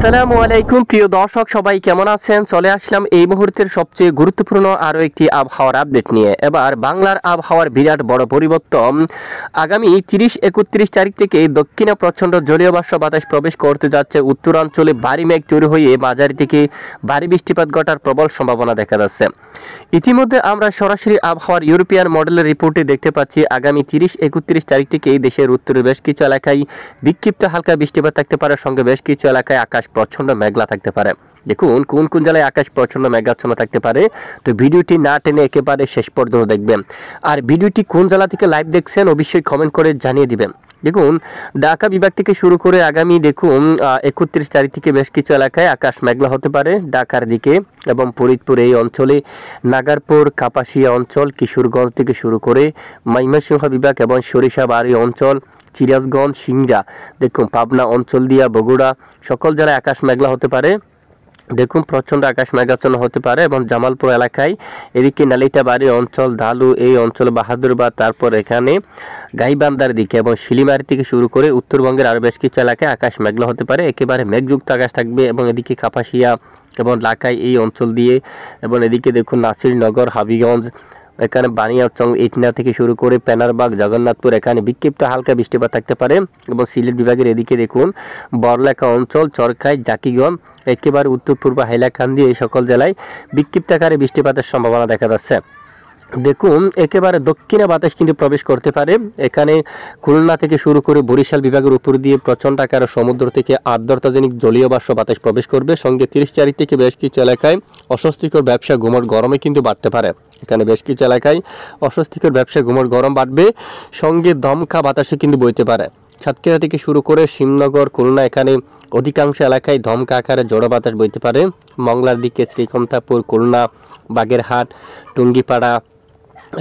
আসসালামু আলাইকুম প্রিয় দর্শক, সবাই কেমন আছেন? চলে আসলাম এই মুহূর্তের সবচেয়ে গুরুত্বপূর্ণ আরও একটি আবহাওয়ার আপডেট নিয়ে। এবার বাংলার আবহাওয়ার বিরাট বড় পরিবর্তন। আগামী 30-31 তারিখ থেকে দক্ষিণে প্রচণ্ড জলীয় বাষ্প বাতাস প্রবেশ করতে যাচ্ছে। উত্তরাঞ্চলে ভারী মেঘ তৈরি হয়ে মাঝারি থেকে ভারী বৃষ্টিপাত ঘটার প্রবল সম্ভাবনা দেখা যাচ্ছে। ইতিমধ্যে আমরা সরাসরি আবহাওয়ার ইউরোপিয়ান মডেলের রিপোর্টে দেখতে পাচ্ছি আগামী 30-31 তারিখ থেকে দেশের উত্তরে বেশ কিছু এলাকায় বিক্ষিপ্ত হালকা বৃষ্টিপাত থাকতে পারে, সঙ্গে বেশ কিছু এলাকায় আকাশ প্রচণ্ড মেঘলা থাকতে পারে। দেখুন কোন কোন জেলায় আকাশ প্রচণ্ড মেঘাচ্ছন্ন থাকতে পারে। তো ভিডিওটি না টেনে একেবারে শেষ পর্যন্ত দেখবেন। আর ভিডিওটি কোন জেলা থেকে লাইভ দেখছেন অবশ্যই কমেন্ট করে জানিয়ে দিবেন। দেখুন ঢাকা বিভাগ থেকে শুরু করে আগামী 31 তারিখ থেকে বেশ কিছু এলাকায় আকাশ মেঘলা হতে পারে ঢাকার দিকে এবং ফরিদপুর এই অঞ্চলে, নাগারপুর, কাপাসিয়া অঞ্চল, কিশোরগঞ্জ থেকে শুরু করে ময়মনসিংহ বিভাগ এবং সরিষাবাড়ি অঞ্চল, সিরাজগঞ্জ, সিংড়া, দেখুন পাবনা অঞ্চল দিয়া বগুড়া সকল জেলায় আকাশ মেঘলা হতে পারে। দেখুন প্রচণ্ড আকাশ মেঘাচ্ছন্ন হতে পারে এবং জামালপুর এলাকায়, এদিকে নালিতাবাড়ি অঞ্চল, ধালু এই অঞ্চল, বাহাদুরবাদ, তারপর এখানে গাইবান্ধার দিকে এবং শিলিমারি থেকে শুরু করে উত্তরবঙ্গের আরও বেশ কিছু এলাকায় আকাশ মেঘলা হতে পারে। একেবারে মেঘযুক্ত আকাশ থাকবে এবং এদিকে কাপাসিয়া এবং লাখাই এই অঞ্চল দিয়ে এবং এদিকে দেখুন নাসিরনগর, হাবিগঞ্জ, এখানে বানিয়াচং, ইটনা থেকে শুরু করে পেনারবাগ, জগন্নাথপুর এখানে বিক্ষিপ্ত হালকা বৃষ্টিপাত থাকতে পারে এবং সিলেট বিভাগের এদিকে দেখুন বড়লেখা অঞ্চল, চরখাই, জাকিগঞ্জ, একেবারে উত্তর পূর্ব হাইলাকান্দি এই সকল জেলায় বিক্ষিপ্ত আকারে বৃষ্টিপাতের সম্ভাবনা দেখা যাচ্ছে। দেখুন একেবারে দক্ষিণে বাতাস কিন্তু প্রবেশ করতে পারে। এখানে খুলনা থেকে শুরু করে বরিশাল বিভাগের উপর দিয়ে প্রচণ্ড আকারে সমুদ্র থেকে আর্দ্রতাজনিক জলীয় বাষ্প বাতাস প্রবেশ করবে। সঙ্গে 30 তারিখ থেকে বেশ কিছু এলাকায় অস্বস্তিকর ব্যবসা গুমট গরমে কিন্তু বাড়তে পারে। এখানে বেশ কিছু এলাকায় অস্বস্তিকর ব্যবসা গুমট গরম বাড়বে, সঙ্গে দমকা বাতাসে কিন্তু বইতে পারে। সাতক্ষীরা থেকে শুরু করে শিবনগর, খুলনা এখানে অধিকাংশ এলাকায় দমকা আকারে জড়ো বাতাস বইতে পারে। মংলার দিকে শ্রীকন্থাপুর, খুলনা, বাগেরহাট, টুঙ্গিপাড়া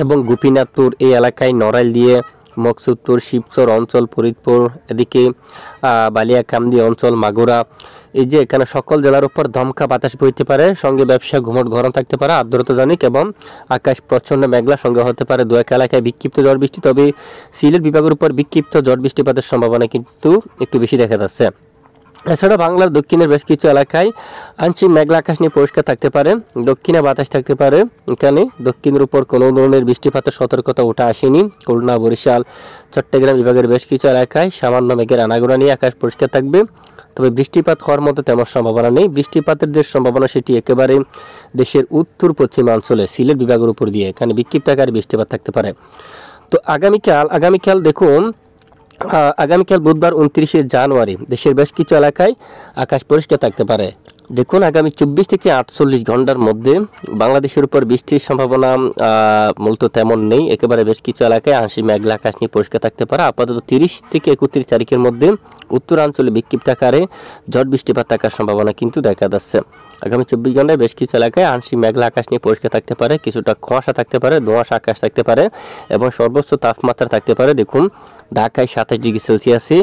এবং গোপীনাথপুর এই এলাকায়, নড়াইল দিয়ে মকসুদপুর, শিবচর অঞ্চল, ফরিদপুর, এদিকে বালিয়াকান্দি অঞ্চল, মাগুরা, এই যে এখানে সকল জেলার উপর দমকা বাতাস বইতে পারে। সঙ্গে ব্যবসা ঘুমট গরম থাকতে পারে, আর্দ্রতাজনিক এবং আকাশ প্রচণ্ড মেঘলা, সঙ্গে হতে পারে দু এক এলাকায় বিক্ষিপ্ত ঝড় বৃষ্টি। তবে সিলেট বিভাগের উপর বিক্ষিপ্ত ঝড় বৃষ্টিপাতের সম্ভাবনা কিন্তু একটু বেশি দেখা যাচ্ছে। এছাড়া বাংলার দক্ষিণের বেশ কিছু এলাকায় আংশিক মেঘলা আকাশ নিয়ে পরিষ্কার থাকতে পারে, দক্ষিণে বাতাস থাকতে পারে। এখানে দক্ষিণের উপর কোনো ধরনের বৃষ্টিপাতের সতর্কতা উঠে আসেনি। খুলনা, বরিশাল, চট্টগ্রাম বিভাগের বেশ কিছু এলাকায় সামান্য মেঘের আনাগোনা নিয়ে আকাশ পরিষ্কার থাকবে। তবে বৃষ্টিপাত হওয়ার মতো তেমন সম্ভাবনা নেই। বৃষ্টিপাতের যে সম্ভাবনা সেটি একেবারে দেশের উত্তর পশ্চিমাঞ্চলে সিলেট বিভাগের উপর দিয়ে এখানে বিক্ষিপ্ত আকারে বৃষ্টিপাত থাকতে পারে। তো আগামীকাল দেখুন আগামীকাল বুধবার 29 জানুয়ারি দেশের বেশ কিছু এলাকায় আকাশ পরিষ্কার থাকতে পারে। দেখুন আগামী 24 থেকে 48 ঘন্টার মধ্যে বাংলাদেশের উপর বৃষ্টির সম্ভাবনা মূলত তেমন নেই। একেবারে বেশ কিছু এলাকায় আংশিক মেঘলা আকাশ নিয়ে পরিষ্কার থাকতে পারে। আপাতত 30 থেকে 31 তারিখের মধ্যে উত্তরাঞ্চলে বিক্ষিপ্ত আকারে ঝড় বৃষ্টিপাত থাকার সম্ভাবনা কিন্তু দেখা যাচ্ছে। আগামী 24 ঘন্টায় বেশ কিছু এলাকায় আংশিক মেঘলা আকাশ নিয়ে পরিষ্কার থাকতে পারে, কিছুটা কুয়াশা থাকতে পারে, ধোঁয়াশা আকাশ থাকতে পারে এবং সর্বোচ্চ তাপমাত্রা থাকতে পারে। দেখুন ঢাকায় 27 ডিগ্রি সেলসিয়াসে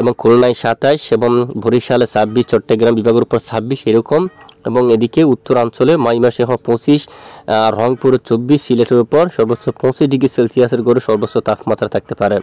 এবং খুলনায় 27 এবং বরিশালে 26, চট্টগ্রাম বিভাগের উপর 26 এরকম, এবং এদিকে উত্তরাঞ্চলে ময়মনসিংহ 25, রংপুরে 24, সিলেটের উপর সর্বোচ্চ 25 ডিগ্রি সেলসিয়াসের গড়ে সর্বোচ্চ তাপমাত্রা থাকতে পারে।